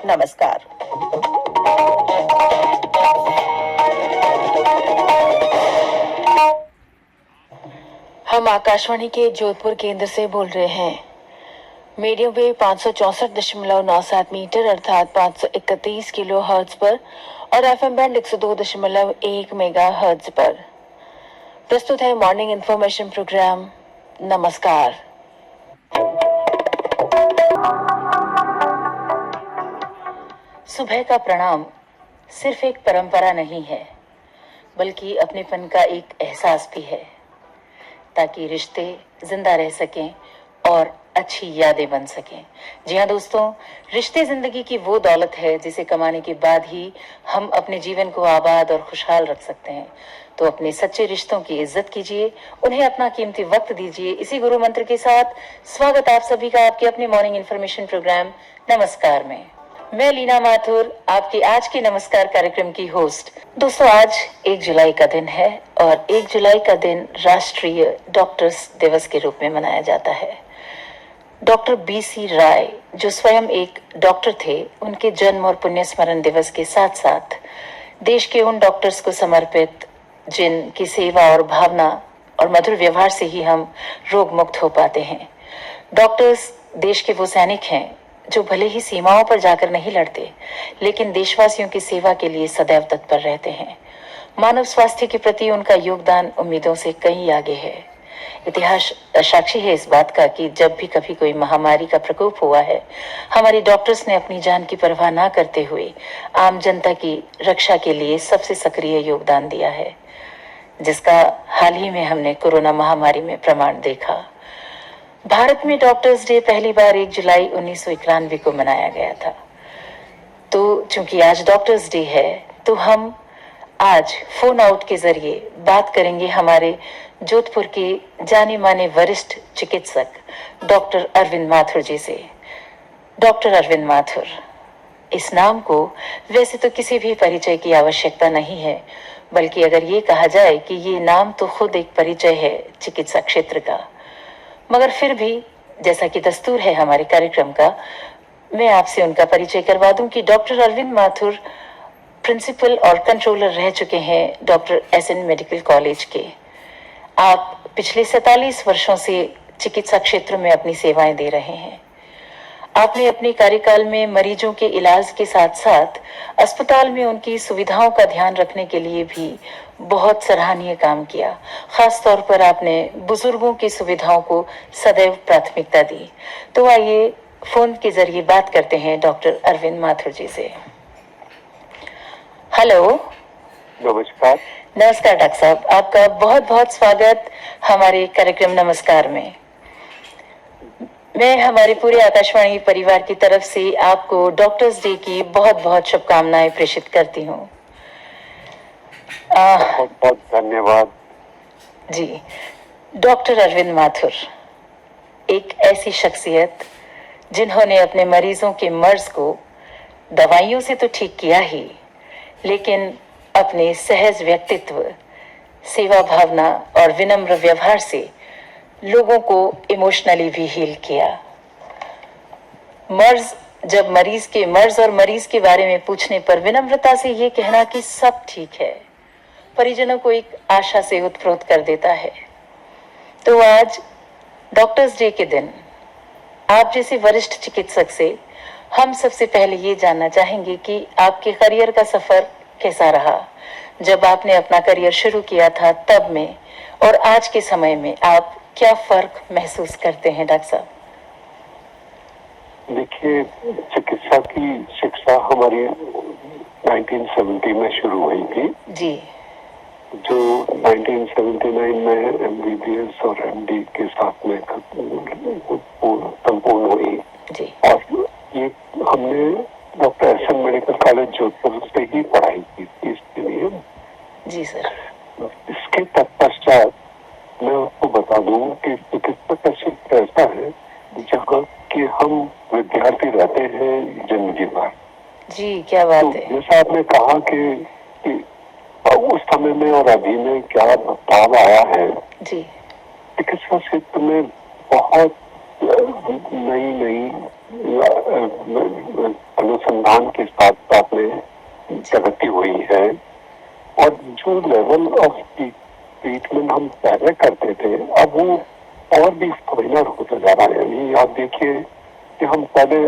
नमस्कार। हम आकाशवाणी के जोधपुर केंद्र से बोल रहे हैं। मीडियम वेव 564.97 मीटर अर्थात 531 किलो हर्ट्ज पर और एफएम बैंड 102.1 मेगा हर्ट्ज पर प्रस्तुत है मॉर्निंग इंफॉर्मेशन प्रोग्राम नमस्कार। सुबह का प्रणाम सिर्फ एक परंपरा नहीं है, बल्कि अपनेपन का एक एहसास भी है, ताकि रिश्ते जिंदा रह सकें और अच्छी यादें बन सकें। जी हाँ दोस्तों, रिश्ते जिंदगी की वो दौलत है जिसे कमाने के बाद ही हम अपने जीवन को आबाद और खुशहाल रख सकते हैं। तो अपने सच्चे रिश्तों की इज्जत कीजिए, उन्हें अपना कीमती वक्त दीजिए। इसी गुरु मंत्र के साथ स्वागत आप सभी का आपके अपने मॉर्निंग इन्फॉर्मेशन प्रोग्राम नमस्कार में। मैं लीना माथुर, आपकी आज के नमस्कार कार्यक्रम की होस्ट। दोस्तों, आज 1 जुलाई का दिन है और 1 जुलाई का दिन राष्ट्रीय डॉक्टर्स दिवस के रूप में मनाया जाता है। डॉक्टर BC राय, जो स्वयं एक डॉक्टर थे, उनके जन्म और पुण्य स्मरण दिवस के साथ साथ देश के उन डॉक्टर्स को समर्पित जिनकी सेवा और भावना और मधुर व्यवहार से ही हम रोग मुक्त हो पाते हैं। डॉक्टर्स देश के वो सैनिक हैं जो भले ही सीमाओं पर जाकर नहीं लड़ते, लेकिन देशवासियों की सेवा के लिए सदैव तत्पर रहते हैं। मानव स्वास्थ्य के प्रति उनका योगदान उम्मीदों से कहीं आगे है। इतिहास साक्षी है इस बात का कि जब भी कभी कोई महामारी का प्रकोप हुआ है, हमारे डॉक्टर्स ने अपनी जान की परवाह ना करते हुए आम जनता की रक्षा के लिए सबसे सक्रिय योगदान दिया है, जिसका हाल ही में हमने कोरोना महामारी में प्रमाण देखा। भारत में डॉक्टर्स डे पहली बार 1 जुलाई 1991 को मनाया गया था। तो चूंकि आज डॉक्टर्स डे है, तो हम आज फोन आउट के जरिए बात करेंगे हमारे जोधपुर के जाने माने वरिष्ठ चिकित्सक डॉक्टर अरविंद माथुर जी से। डॉक्टर अरविंद माथुर, इस नाम को वैसे तो किसी भी परिचय की आवश्यकता नहीं है, बल्कि अगर ये कहा जाए कि ये नाम तो खुद एक परिचय है चिकित्सा क्षेत्र का। मगर फिर भी जैसा कि दस्तूर है हमारे कार्यक्रम का, मैं आपसे उनका परिचय करवा दूं कि डॉक्टर अरविंद माथुर प्रिंसिपल और कंट्रोलर रह चुके हैं डॉक्टर SN मेडिकल कॉलेज के। आप पिछले 47 वर्षों से चिकित्सा क्षेत्र में अपनी सेवाएं दे रहे हैं। आपने अपने कार्यकाल में मरीजों के इलाज के साथ साथ अस्पताल में उनकी सुविधाओं का ध्यान रखने के लिए भी बहुत सराहनीय काम किया। खास तौर पर आपने बुजुर्गों की सुविधाओं को सदैव प्राथमिकता दी। तो आइए फोन के जरिए बात करते हैं डॉक्टर अरविंद माथुर जी से। हेलो। नमस्कार। नमस्कार डॉक्टर साहब, आपका बहुत बहुत स्वागत हमारे कार्यक्रम नमस्कार में। मैं हमारे पूरे आकाशवाणी परिवार की तरफ से आपको डॉक्टर्स डे की बहुत बहुत शुभकामनाएं प्रेषित करती हूँ। बहुत बहुत धन्यवाद जी। डॉक्टर अरविंद माथुर एक ऐसी शख्सियत जिन्होंने अपने मरीजों के मर्ज को दवाइयों से तो ठीक किया ही, लेकिन अपने सहज व्यक्तित्व, सेवा भावना और विनम्र व्यवहार से लोगों को इमोशनली भी हील किया। जब मर्ज और मरीज के बारे में पूछने पर विनम्रता से ये कहना कि सब ठीक है, परिजनों को एक आशा से उत्प्रोत कर देता है। तो आज डॉक्टर्स डे के दिन आप जैसे वरिष्ठ चिकित्सक से हम सबसे पहले ये जानना चाहेंगे कि आपके करियर का सफर कैसा रहा। जब आपने अपना करियर शुरू किया था तब में और आज के समय में आप क्या फर्क महसूस करते हैं डॉक्टर साहब? देखिए, चिकित्सा की शिक्षा हमारी 1970 में शुरू हुई थी जी, जो 1979 में MBBS और MD के साथ में संपूर्ण हुई जी। और ये हमने doctor SN medical college Jodhpur से ही पढ़ाई की थी इसके लिए जी सर। इसके तत्पश्चात मैं आपको बता दूं कि चिकित्सा क्षेत्र ऐसा है जहाँ कि हम विद्यार्थी रहते हैं जिंदगी भर जी। क्या बात है। जैसा आपने कहा कि उस समय में और अभी में क्या बदलाव आया है जी। चिकित्सा क्षेत्र में बहुत नई अनुसंधान के साथ साथ में प्रगति हुई है, और जो लेवल ऑफ ट्रीटमेंट हम पहले करते थे अब वो और भी फाइनर होता जा रहा है। यानी आप देखिए कि हम पहले,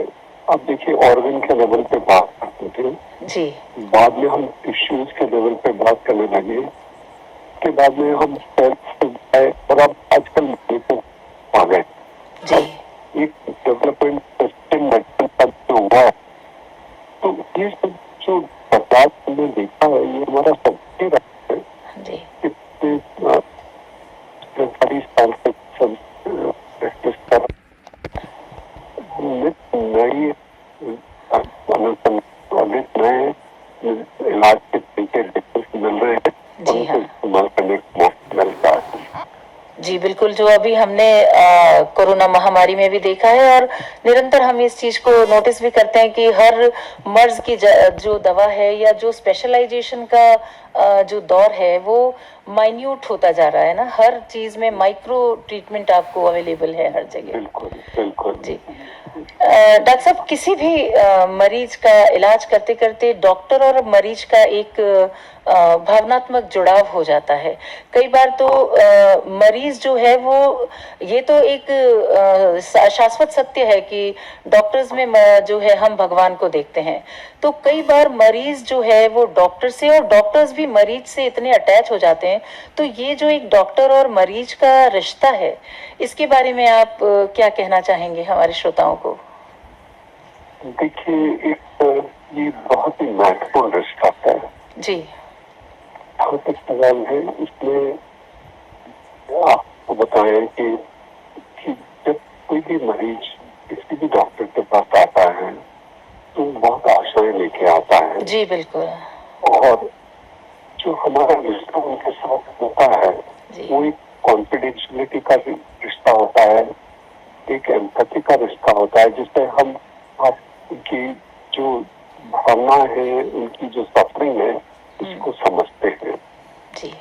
आप देखिए, ऑर्गन के लेवल पे बात करते थे जी, बाद में हम टिश्यूज के लेवल पे बात करने लगे, के बाद में हम सेल्स पे गए, और अब आजकल आ गए जी, एक डेवलपमेंट सिस्टम जो हुआ है, तो ये सब जो बदलाव हमने देखा है ये हमारा सबसे रहा है। जी, इससे 40 साल से सब प्रैक्टिस कर नई नए इलाज के तरीके मिल रहे हैं, जी हाँ, इस्तेमाल करने का मौका मिलता है। जी बिल्कुल, जो अभी हमने कोरोना महामारी में भी देखा है, और निरंतर हम इस चीज को नोटिस भी करते हैं कि हर मर्ज की जो दवा है या जो स्पेशलाइजेशन का जो दौर है वो माइन्यूट होता जा रहा है ना, हर चीज में माइक्रो ट्रीटमेंट आपको अवेलेबल है हर जगह। बिल्कुल बिल्कुल जी, डॉक्टर साहब, किसी भी मरीज का इलाज करते करते डॉक्टर और मरीज का एक भावनात्मक जुड़ाव हो जाता है। कई बार तो मरीज जो है वो, ये तो एक शाश्वत सत्य है कि डॉक्टर्स में जो है हम भगवान को देखते हैं, तो कई बार मरीज जो है वो डॉक्टर से और डॉक्टर्स भी मरीज से इतने अटैच हो जाते हैं, तो ये जो एक डॉक्टर और मरीज का रिश्ता है, इसके बारे में आप क्या कहना चाहेंगे हमारे श्रोताओं को? देखिए, एक ये बहुत ही महत्वपूर्ण रिश्ता है जी, बहुत एक सवाल है। इसमें आपको बताएं कि जब कोई भी मरीज किसी भी डॉक्टर के पास आता है तो बहुत आशाएं लेके आता है। जी बिल्कुल। और जो हमारा रिश्ता उनके साथ होता है वो एक कॉन्फिडेंशियलिटी का रिश्ता होता है, एक एम्पैथी का रिश्ता होता है, जिससे हम आपकी जो भावना है, उनकी जो सफरिंग है, उसको समझते हैं। जी,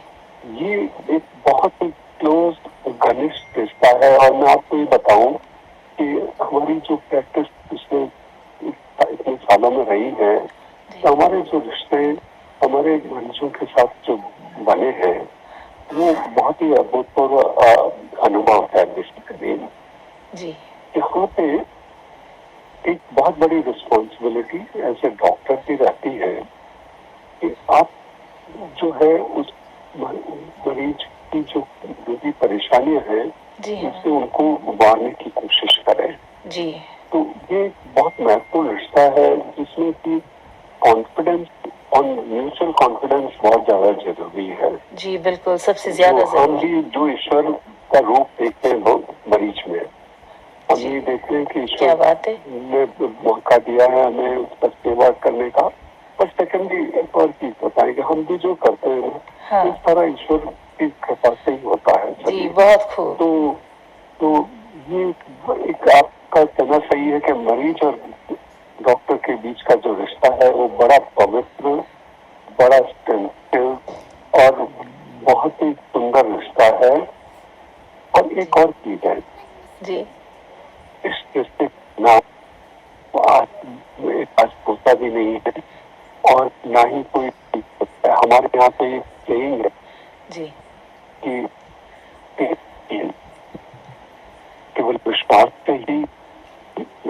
ये एक बहुत ही क्लोज घनिष्ठ रिश्ता है। और मैं आपको ये बताऊं कि हमारी जो प्रैक्टिस पिछले इतने सालों में रही है, तो हमारे जो रिश्ते हमारे मरीजों के साथ जो बने हैं वो बहुत ही अभूतपूर्व अनुभव है। बेसिकली जी, यहाँ पे एक बहुत बड़ी रिस्पॉन्सिबिलिटी ऐसे डॉक्टर की रहती है कि आप जो है उस मरीज की जो भी परेशानियां हैं उससे उनको उबारने की कोशिश करें। जी, तो ये बहुत महत्वपूर्ण रिश्ता है जिसमें कि कॉन्फिडेंस और म्यूचुअल कॉन्फिडेंस बहुत ज्यादा जरूरी है। जी बिल्कुल, सबसे ज्यादा हम भी जो ईश्वर का रूप देखते हैं मरीज में, हम ये देखते हैं कि ईश्वर ने मौका दिया है हमें उसका सेवा करने का। पर सेकेंडरी एक और चीज बताएं कि हम भी जो करते हैं इस तरह ईश्वर की कृपा से ही होता है। जी, बहुत खूब। तो ये एक आपका कहना सही है कि मरीज और डॉक्टर के बीच का जो रिश्ता है वो बड़ा पवित्र, बड़ा सेंसिटिव और बहुत ही सुंदर रिश्ता है। और एक और चीज है जी, इस रिश्ते ना आज होता भी नहीं है और ना ही कोई होता है। हमारे यहाँ पे एक सेइंग है जी, कि केवल विश्वास से ही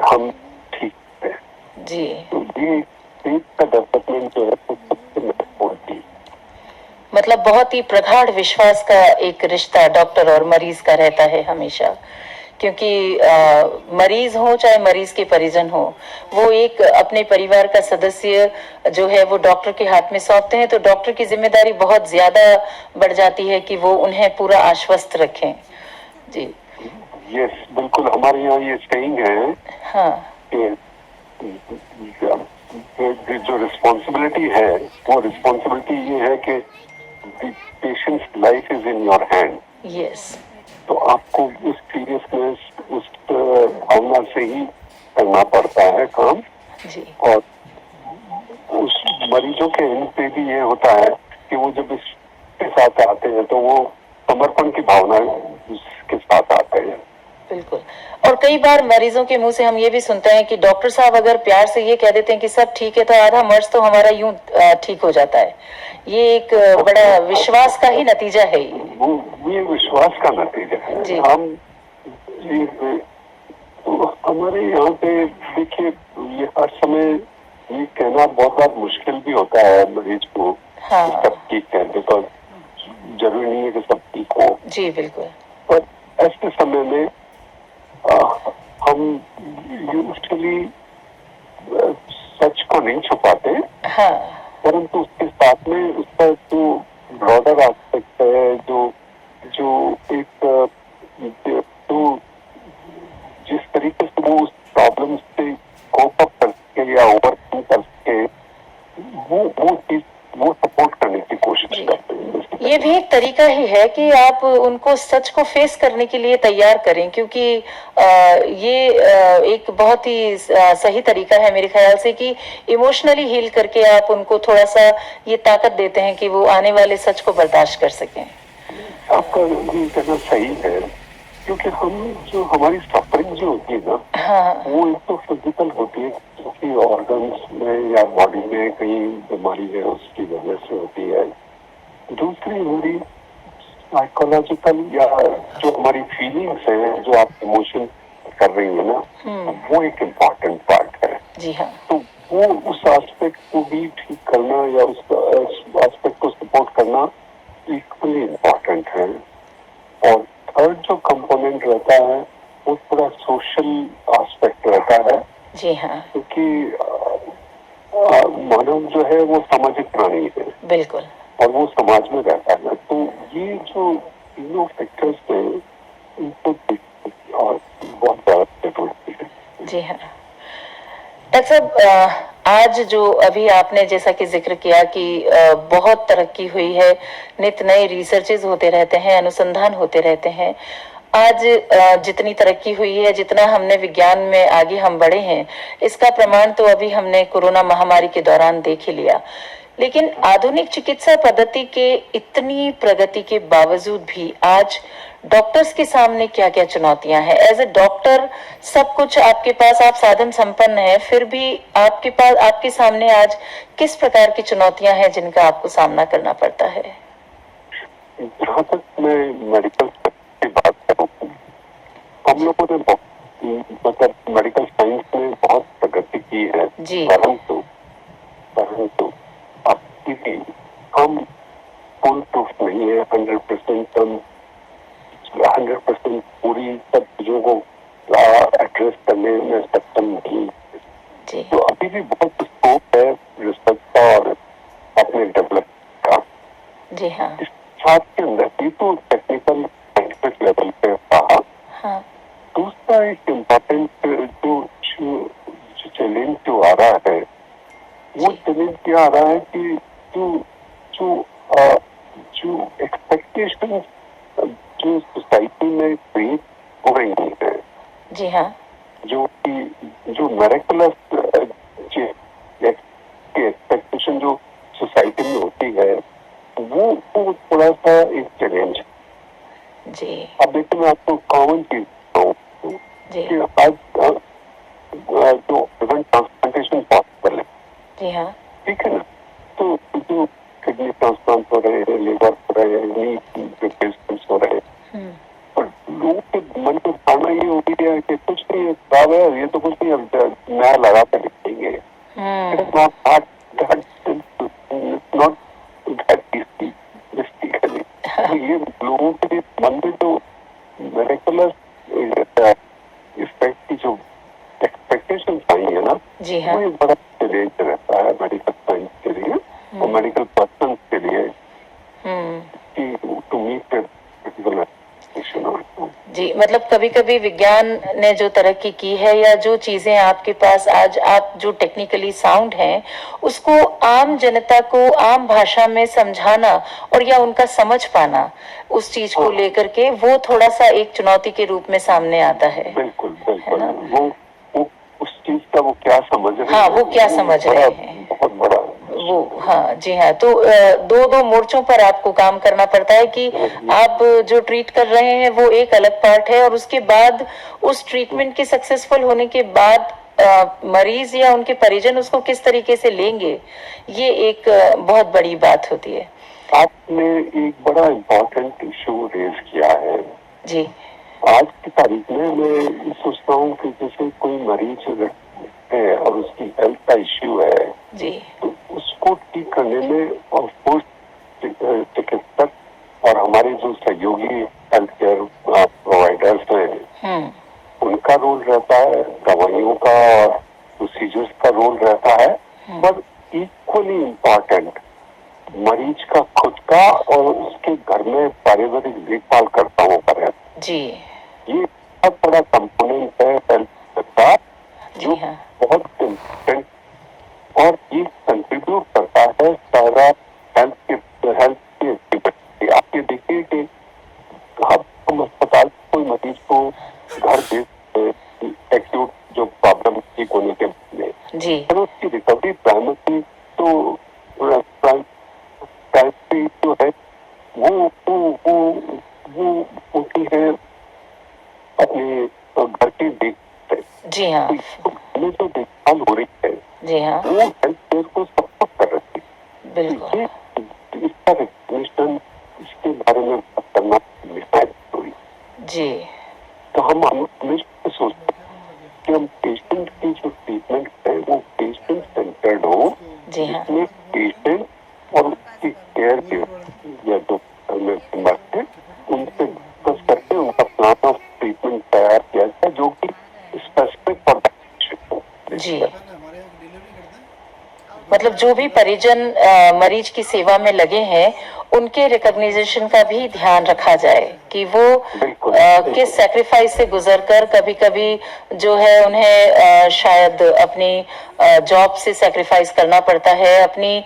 हम ठीक है। जी, तो ये का डेवलपमेंट जो है वो सबसे महत्वपूर्ण थी। मतलब बहुत ही प्रगाढ़ विश्वास का एक रिश्ता डॉक्टर और मरीज का रहता है हमेशा, क्योंकि मरीज हो चाहे मरीज के परिजन हो, वो एक अपने परिवार का सदस्य जो है वो डॉक्टर के हाथ में सौंपते हैं, तो डॉक्टर की जिम्मेदारी बहुत ज्यादा बढ़ जाती है कि वो उन्हें पूरा आश्वस्त रखें। जी, यस, बिल्कुल, हमारे यहाँ ये सेइंग है। हाँ, जो रिस्पॉन्सिबिलिटी है वो रिस्पॉन्सिबिलिटी ये है कि patients life is in your hand. Yes, तो आपको उस सीरियसनेस, उस भावना से ही करना पड़ता है काम। जी, और उस मरीजों के एंड पे भी ये होता है कि वो जब इसके साथ आते हैं तो वो समर्पण की भावना के साथ आते हैं। बिल्कुल। और कई बार मरीजों के मुंह से हम ये भी सुनते हैं कि डॉक्टर साहब अगर प्यार से ये कह देते हैं कि सब ठीक है तो आधा मर्ज तो हमारा यूं ठीक हो जाता है। ये एक बड़ा विश्वास का ही नतीजा है ये विश्वास का नतीजा है। जी। हम ये तो हमारे यहाँ पे देखिए, ये हर समय ये कहना बहुत बार मुश्किल भी होता है मरीज को। हाँ। सब ठीक है, बिकॉज जरूरी नहीं है कि सब ठीक हो। जी बिल्कुल। पर ऐसे समय में हम यूजुअली सच को नहीं छुपाते। हाँ। परंतु उसके साथ में उसका जो ब्रॉडर एस्पेक्ट है, जो एक जो जिस तरीके से वो उस प्रॉब्लम से कोप अप कर सके या ओवरकम कर सके, वो चीज वो सपोर्ट करने की कोशिश करते हैं। ये भी एक तरीका ही है कि आप उनको सच को फेस करने के लिए तैयार करें, क्योंकि ये एक बहुत ही सही तरीका है मेरे ख्याल से कि इमोशनली हील करके आप उनको थोड़ा सा ये ताकत देते हैं कि वो आने वाले सच को बर्दाश्त कर सकें। आपका ये कहना सही है, क्योंकि जो हमारी सफरिंग जो होती है ना, हाँ। वो एक तो फिजिकल होती है, क्योंकि ऑर्गन्स में या बॉडी में कहीं बीमारी है उसकी वजह से होती है। दूसरी हमारी साइकोलॉजिकल या जो हमारी फीलिंग्स है, जो आप इमोशन कर रही है ना, वो एक इम्पॉर्टेंट पार्ट है। जी हाँ। तो वो उस एस्पेक्ट को भी ठीक करना या उस एस्पेक्ट को सपोर्ट करना इक्वली इम्पॉर्टेंट है। और थर्ड जो कंपोनेंट रहता है वो थोड़ा सोशल एस्पेक्ट रहता है। जी हाँ। क्योंकि मानव जो है वो सामाजिक प्राणी है। बिल्कुल। और वो समाज में रहता है। तो ये जो तीनों फैक्टर्स हैं, इनको और बहुत ज्यादा जरूरत है। जी हाँ। डॉक्टर साहब, आज जो अभी आपने जैसा कि जिक्र किया कि बहुत तरक्की हुई है, नित नए रिसर्चेज होते रहते हैं, अनुसंधान होते रहते हैं। आज जितनी तरक्की हुई है, जितना हमने विज्ञान में आगे हम बढ़े हैं, इसका प्रमाण तो अभी हमने कोरोना महामारी के दौरान देख ही लिया। लेकिन आधुनिक चिकित्सा पद्धति के इतनी प्रगति के बावजूद भी आज डॉक्टर्स के सामने क्या क्या चुनौतियां हैं? एज ए डॉक्टर सब कुछ आपके पास, आप साधन संपन्न हैं, फिर भी आपके पास, आपके सामने आज किस प्रकार की चुनौतियां हैं जिनका आपको सामना करना पड़ता है? जहाँ तक मैं मेडिकल की बात करूँ, हम लोगों ने मतलब मेडिकल साइंस में बहुत प्रगति की है। जी। परंतु हम फुल प्रूफ नहीं है, 100% हम 100% पूरी सब चीजों को एड्रेस करने में सक्षम नहीं। तो अभी भी बहुत स्कोप है रिसर्च का और अपने डेवलप का। जी हाँ। इस साथ के अंदर भी तो टेक्निकल साइंटिफिक लेवल पे रहा। हाँ। दूसरा एक इम्पोर्टेंट जो चैलेंज जो आ रहा है, वो चैलेंज क्या आ रहा है कि जो एक्सपेक्टेशन जो सोसाइटी में क्रिएट हो रही है। जी हाँ। जो मेरेकुलस एक्सपेक्टेशन जो सोसाइटी में होती है, वो थोड़ा सा एक चैलेंज है। जी। अब देखिए, मैं आपको कॉमन चीज बताऊं कि आज जो ऑर्गन ट्रांसप्लांटेशन पॉसिबल है। जी हाँ। ठीक है ना? तो जो किडनी ट्रांसप्लांट हो रहे हैं, लिवर हो रहे हैं, नी रिप्लेसमेंट्स हो रहे हैं, और लोगों के मन में धारणा ये हो गई है कि कुछ नहीं खराब है, ये तो कुछ नहीं, अब नया लगा कर लिखेंगे। ये लोगों के मन में जो मेरेकुलस इफेक्ट की जो एक्सपेक्टेशन आई है ना, जी हाँ, वो एक बड़ा चैलेंज रहता है मेडिकल साइंस के लिए और मेडिकल पर्सन के लिए कि टू मीट पर्टिकुलर। जी, मतलब कभी कभी विज्ञान ने जो तरक्की की है या जो चीजें आपके पास आज आप जो टेक्निकली साउंड हैं, उसको आम जनता को आम भाषा में समझाना और या उनका समझ पाना उस चीज को लेकर के, वो थोड़ा सा एक चुनौती के रूप में सामने आता है। बिल्कुल बिल्कुल। वो उस चीज का वो क्या समझ रहे हैं। हाँ, वो क्या समझ रहे हैं, बहुत बड़ा वो हाँ जी हाँ, तो दो दो मोर्चों पर आपको काम करना पड़ता है कि आप जो ट्रीट कर रहे हैं वो एक अलग पार्ट है, और उसके बाद उस ट्रीटमेंट के सक्सेसफुल होने के बाद मरीज या उनके परिजन उसको किस तरीके से लेंगे, ये एक बहुत बड़ी बात होती है। आपने एक बड़ा इम्पोर्टेंट इशू रेज किया है जी। आज की तारीख में मैं सोचता हूँ कि जैसे कोई मरीज अगर है और उसकी हेल्थ का इश्यू है जी, तो उसको ठीक करने में और चिकित्सक और हमारे जो सहयोगी हेल्थ केयर प्रोवाइडर्स हैं उनका रोल रहता है, दवाइयों का और प्रोसीजर्स का रोल रहता है, पर इक्वली इम्पोर्टेंट मरीज का खुद का और उसके घर में पारिवारिक देखभाल करता हूँ पर है जी। ये बहुत बड़ा कंपोनेंट है हेल्थ का जो बहुत इम्पोर्टेंट और ये कंट्रीब्यूट करता है सारा हेल्थ की एक्टिविटी। आप ये देखिए कि हम अस्पताल कोई मरीज को घर भेज एक्यूट जो प्रॉब्लम ठीक होने के लिए जी, तो उसकी रिकवरी प्राइमरी तो प्राइमरी जो है वो होती है अपने घर की देख जी हाँ, तो जो देखभाल हो रही है जी हाँ, वो हेल्थ केयर को सपोर्ट कर रही है। बिल्कुल। इसका रिकग्निशन इसके बारे में बात करना जरूरी जी। तो हम हमेशा सोचते हैं कि हम पेशेंट की जो ट्रीटमेंट है वो पेशेंट सेंटर्ड हो, जिसमें पेशेंट और उसकी केयर के या जो मेंबर है उनसे डिस्कस करके उनका प्लान ऑफ ट्रीटमेंट तैयार किया जाए जो कि स्पेसिफिक फॉर पेशेंट हो। जी, मतलब जो भी परिजन मरीज की सेवा में लगे हैं उनके रिकॉग्निशन का भी ध्यान रखा जाए कि वो किस सैक्रिफाइस से गुजरकर कभी कभी जो है उन्हें शायद अपनी जॉब से सैक्रिफाइस करना पड़ता है, अपनी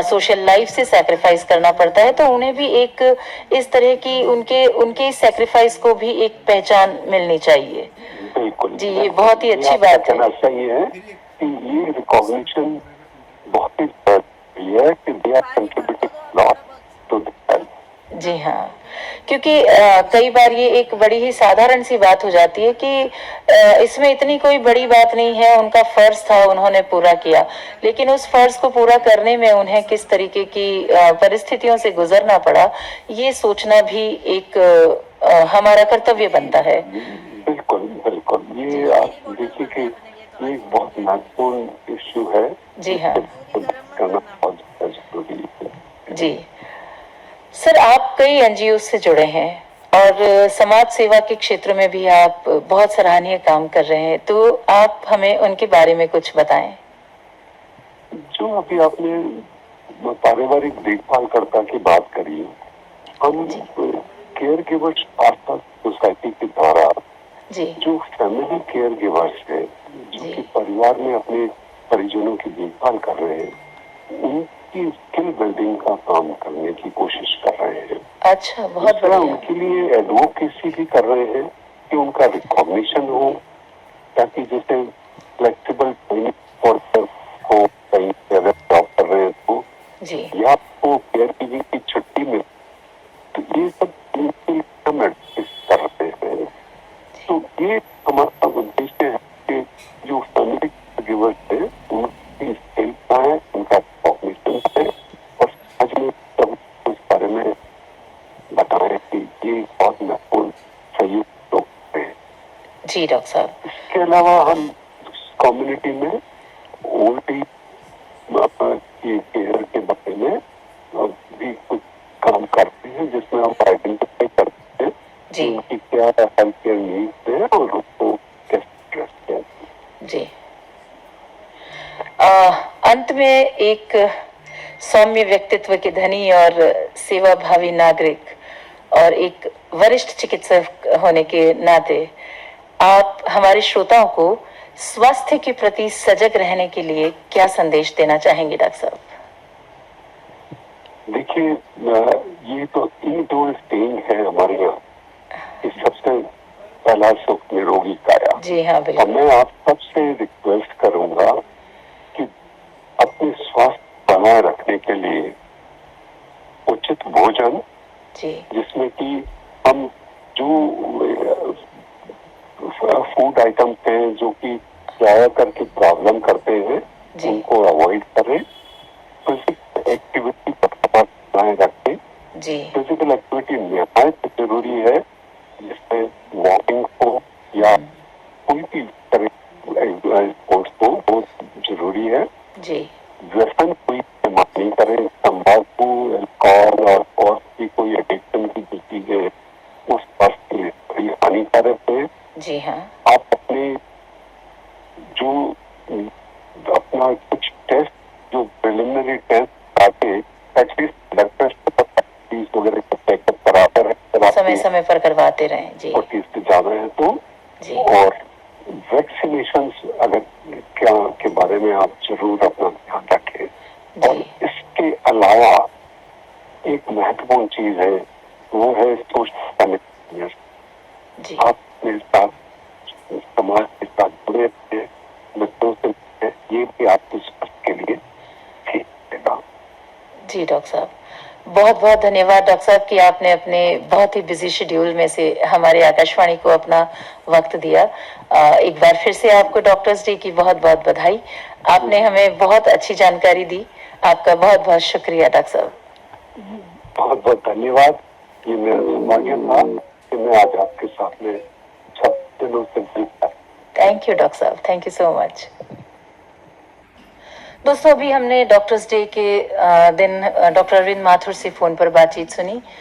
सोशल लाइफ से सैक्रिफाइस करना पड़ता है, तो उन्हें भी एक इस तरह की उनके सैक्रिफाइस को भी एक पहचान मिलनी चाहिए। बिल्कुल जी, ये बहुत ही अच्छी बात है। सही है कि ये रिकॉग्निशन बहुत ही जरूरी है कि they are contributing lot to the health. जी हाँ, क्योंकि कई बार ये एक बड़ी ही साधारण सी बात हो जाती है कि इसमें इतनी कोई बड़ी बात नहीं है, उनका फर्ज था उन्होंने पूरा किया, लेकिन उस फर्ज को पूरा करने में उन्हें किस तरीके की परिस्थितियों से गुजरना पड़ा, ये सोचना भी एक हमारा कर्तव्य बनता है। बिल्कुल बिल्कुल, ये आप देखिए कि ये एक बहुत महत्वपूर्ण इश्यू है। जी हाँ, करना बहुत जरूरी है। जी सर, आप कई एनजीओ से जुड़े हैं और समाज सेवा के क्षेत्र में भी आप बहुत सराहनीय काम कर रहे हैं, तो आप हमें उनके बारे में कुछ बताएं। जो अभी आपने पारिवारिक देखभाल कर्ता की बात करी, हम केयर गिवर्स आसपास सोसाइटी के द्वारा जो फैमिली केयर गिवर्स है जो कि परिवार में अपने परिजनों की देखभाल कर रहे हैं, उनकी स्किल बिल्डिंग का काम करने की कोशिश कर रहे हैं। अच्छा, बहुत बढ़िया। उनके लिए एडवोकेसी भी कर रहे हैं कि उनका रिकॉग्निशन हो, ताकि जैसे फ्लेक्सिबल ट्रेनिंग फॉर हो, कहीं अगर जॉब कर रहे हैं तो या आपको केयर की छुट्टी में, तो ये सब हम एडवोकेसी कर रहे हैं। तो ये हमारा उद्देश्य है कि जो फैमिली गिवर्स है उनकी स्किल का है, उनका रिकॉग्निशन है और समाज में सब उस बारे में बताएं कि ये बहुत महत्वपूर्ण सहयोग लोग हैं। जी डॉक्टर साहब, इसके अलावा हम कम्युनिटी में ओल्ड एज केयर के बारे में भी कुछ काम करते हैं, जिसमें हम आइडेंटिफाई करते हैं कि उनकी क्या हेल्थ केयर नीड्स है और उसको कैसे एड्रेस किया। जी अंत में एक सौम्य व्यक्तित्व के धनी और सेवा भावी नागरिक और एक वरिष्ठ चिकित्सक होने के नाते आप हमारे श्रोताओं को स्वास्थ्य के प्रति सजग रहने के लिए क्या संदेश देना चाहेंगे डॉक्टर साहब? देखिए, ये तो इंडोर स्टेइंग है हमारे यहाँ, सबसे पहला सुख निरोगी काया। जी हाँ, बिल्कुल। मैं आप सबसे रिक्वेस्ट करूंगा कि अपने स्वास्थ्य बनाए जी, जिसमें कि हम जो फूड आइटम्स हैं जो कि ज्यादा करके प्रॉब्लम करते हैं जी, उनको अवॉइड करें। फिजिकल एक्टिविटी पर बनाए रखें। जी, फिजिकल एक्टिविटी निहायत जरूरी है, जिसमें वॉकिंग हो या कोई भी तरह स्पोर्ट्स हो, बहुत जरूरी है। जी, व्यसन कोई इस्तेमाल नहीं करें, तम्बाकू, अल्कोहल और भी कोई एडिक्शन की जो चीजें उस स्वास्थ्य के लिए बड़ी हानिकारक है। जी हाँ, आप अपने जो अपना कुछ टेस्ट, जो प्रिलिमिनरी टेस्ट आके एटलीस्ट ब्लड प्रेशर वगैरह का चेकअप कराते रहे, समय समय पर करवाते रहें। जी, 40 से ज्यादा है तो। जी, और वैक्सीनेशन अगर क्या के बारे में आप जरूर अपना ध्यान रखें। और जी, इसके अलावा एक महत्वपूर्ण चीज है, वो है सोशल कनेक्शन। जी, आप अपने साथ समाज के साथ जुड़े रहे, मित्रों से मिले, ये भी आपके स्वास्थ्य के लिए ठीक रहेगा। जी डॉक्टर साहब, बहुत बहुत धन्यवाद डॉक्टर साहब कि आपने अपने बहुत ही बिजी शेड्यूल में से हमारे आकाशवाणी को अपना वक्त दिया। एक बार फिर से आपको डॉक्टर्स डे की बहुत बहुत बधाई। आपने हमें बहुत अच्छी जानकारी दी। आपका बहुत बहुत शुक्रिया डॉक्टर साहब। बहुत बहुत धन्यवाद। ये मेरा सौभाग्य था कि मैं आज आपके साथ में सब दिनों से मिलता। थैंक यू डॉक्टर साहब, थैंक यू सो मच। दोस्तों, अभी हमने डॉक्टर्स डे के दिन डॉक्टर अरविंद माथुर से फोन पर बातचीत सुनी।